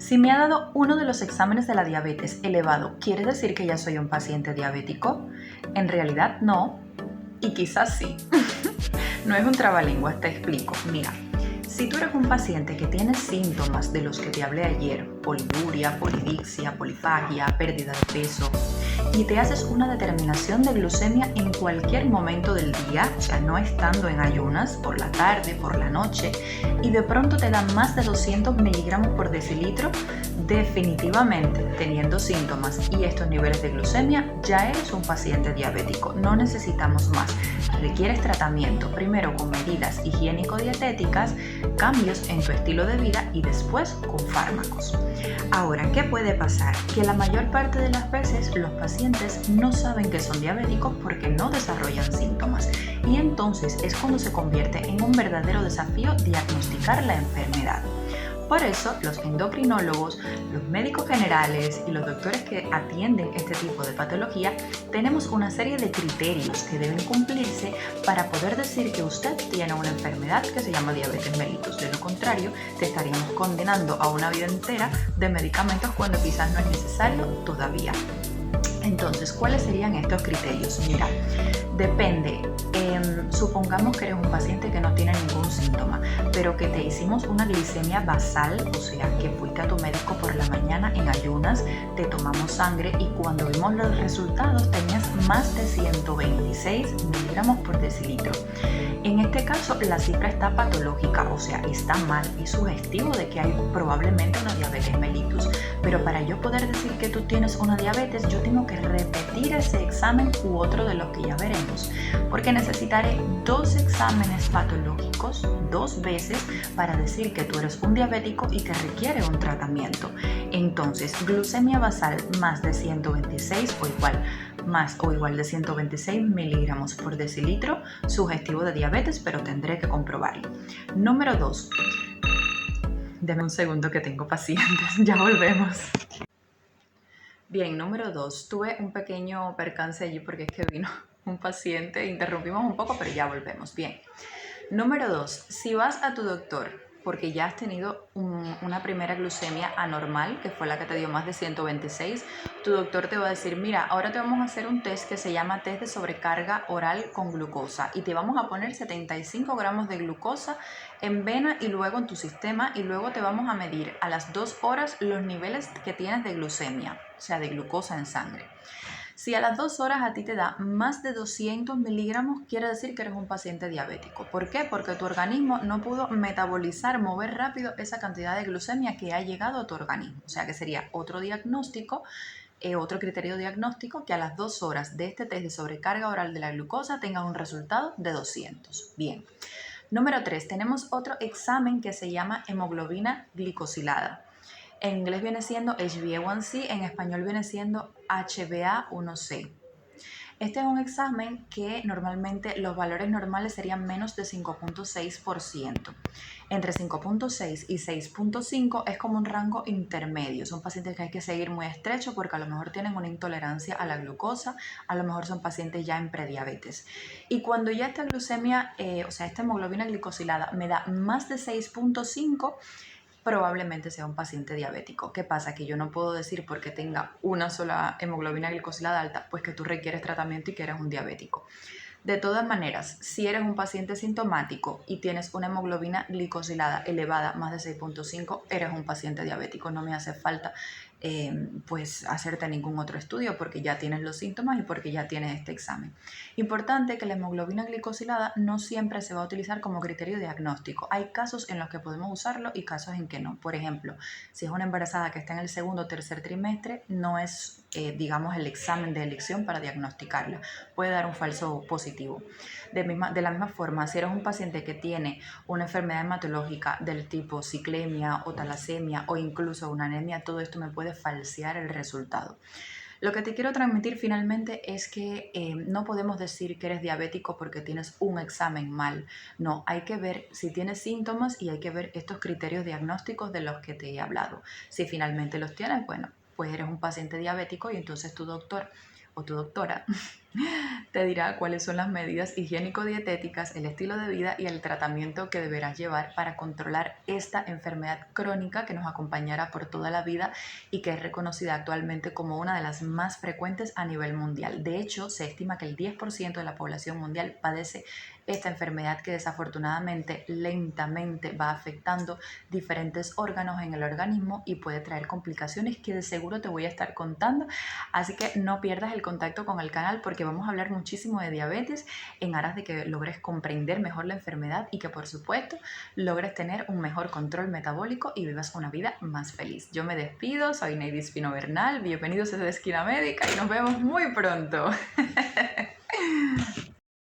Si me ha dado uno de los exámenes de la diabetes elevado, ¿quiere decir que ya soy un paciente diabético? En realidad no, y quizás sí. No es un trabalenguas, te explico. Mira, si tú eres un paciente que tiene síntomas de los que te hablé ayer, poliuria, polidixia, polifagia, pérdida de peso, y te haces una determinación de glucemia en cualquier momento del día, o sea, no estando en ayunas, por la tarde, por la noche, y de pronto te dan más de 200 miligramos por decilitro, definitivamente, teniendo síntomas y estos niveles de glucemia, ya eres un paciente diabético. No necesitamos más. Requieres tratamiento, primero con medidas higiénico-dietéticas, cambios en tu estilo de vida y después con fármacos. Ahora, ¿qué puede pasar? Que la mayor parte de las veces los pacientes no saben que son diabéticos porque no desarrollan síntomas, y entonces es cuando se convierte en un verdadero desafío diagnosticar la enfermedad. Por eso, los endocrinólogos, los médicos generales y los doctores que atienden este tipo de patología tenemos una serie de criterios que deben cumplirse para poder decir que usted tiene una enfermedad que se llama diabetes mellitus. De lo contrario, te estaríamos condenando a una vida entera de medicamentos cuando quizás no es necesario todavía. Entonces, ¿cuáles serían estos criterios? Mira, depende. Supongamos que eres un paciente que no tiene ningún síntoma, pero que te hicimos una glicemia basal, o sea, que fuiste a tu médico por la mañana en ayunas, te tomamos sangre y cuando vimos los resultados tenías más de 126 miligramos por decilitro. En este caso, la cifra está patológica, o sea, está mal, es sugestivo de que hay probablemente una diabetes mellitus. Pero para yo poder decir que tú tienes una diabetes, yo tengo que repetir ese examen u otro de los que ya veremos, porque necesitaré 2 exámenes patológicos 2 veces para decir que tú eres un diabético y que requiere un tratamiento. Entonces, glucemia basal más de 126 o igual de 126 miligramos por decilitro, sugestivo de diabetes, pero tendré que comprobarlo. Número 2. Deme un segundo que tengo pacientes, ya volvemos. Bien, número 2. Tuve un pequeño percance allí porque es que vino un paciente, interrumpimos un poco, pero ya volvemos. Bien. Número 2. Si vas a tu doctor porque ya has tenido una primera glucemia anormal, que fue la que te dio más de 126, tu doctor te va a decir, mira, ahora te vamos a hacer un test que se llama test de sobrecarga oral con glucosa y te vamos a poner 75 gramos de glucosa en vena y luego en tu sistema, y luego te vamos a medir a las 2 horas los niveles que tienes de glucemia, o sea, de glucosa en sangre. Si a las 2 horas a ti te da más de 200 miligramos, quiere decir que eres un paciente diabético. ¿Por qué? Porque tu organismo no pudo metabolizar, mover rápido esa cantidad de glucemia que ha llegado a tu organismo. O sea que sería otro diagnóstico, otro criterio diagnóstico, que a las 2 horas de este test de sobrecarga oral de la glucosa tenga un resultado de 200. Bien. Número 3. Tenemos otro examen que se llama hemoglobina glicosilada. En inglés viene siendo HbA1c, en español viene siendo HbA1c. Este es un examen que normalmente los valores normales serían menos de 5.6%. Entre 5.6 y 6.5 es como un rango intermedio. Son pacientes que hay que seguir muy estrecho porque a lo mejor tienen una intolerancia a la glucosa, a lo mejor son pacientes ya en prediabetes. Y cuando ya esta glucemia, esta hemoglobina glicosilada me da más de 6.5, probablemente sea un paciente diabético. ¿Qué pasa? Que yo no puedo decir porque tenga una sola hemoglobina glicosilada alta, pues que tú requieres tratamiento y que eres un diabético. De todas maneras, si eres un paciente sintomático y tienes una hemoglobina glicosilada elevada, más de 6.5, eres un paciente diabético. No me hace falta hacerte ningún otro estudio porque ya tienes los síntomas y porque ya tienes este examen. Importante que la hemoglobina glicosilada no siempre se va a utilizar como criterio diagnóstico. Hay casos en los que podemos usarlo y casos en que no. Por ejemplo, si es una embarazada que está en el segundo o tercer trimestre, no es, el examen de elección para diagnosticarla. Puede dar un falso positivo. De la misma forma, si eres un paciente que tiene una enfermedad hematológica del tipo ciclemia o talasemia o incluso una anemia, todo esto me puede falsear el resultado. Lo que te quiero transmitir finalmente es que no podemos decir que eres diabético porque tienes un examen mal. No, hay que ver si tienes síntomas y hay que ver estos criterios diagnósticos de los que te he hablado. Si finalmente los tienes, bueno, pues eres un paciente diabético y entonces tu doctor o tu doctora Te dirá cuáles son las medidas higiénico-dietéticas, el estilo de vida y el tratamiento que deberás llevar para controlar esta enfermedad crónica que nos acompañará por toda la vida y que es reconocida actualmente como una de las más frecuentes a nivel mundial. De hecho, se estima que el 10% de la población mundial padece esta enfermedad que desafortunadamente lentamente va afectando diferentes órganos en el organismo y puede traer complicaciones que de seguro te voy a estar contando. Así que no pierdas el contacto con el canal porque vamos a hablar muchísimo de diabetes en aras de que logres comprender mejor la enfermedad y que por supuesto logres tener un mejor control metabólico y vivas una vida más feliz. Yo me despido, soy Neidi Espino Bernal, bienvenidos a Esquina Médica y nos vemos muy pronto.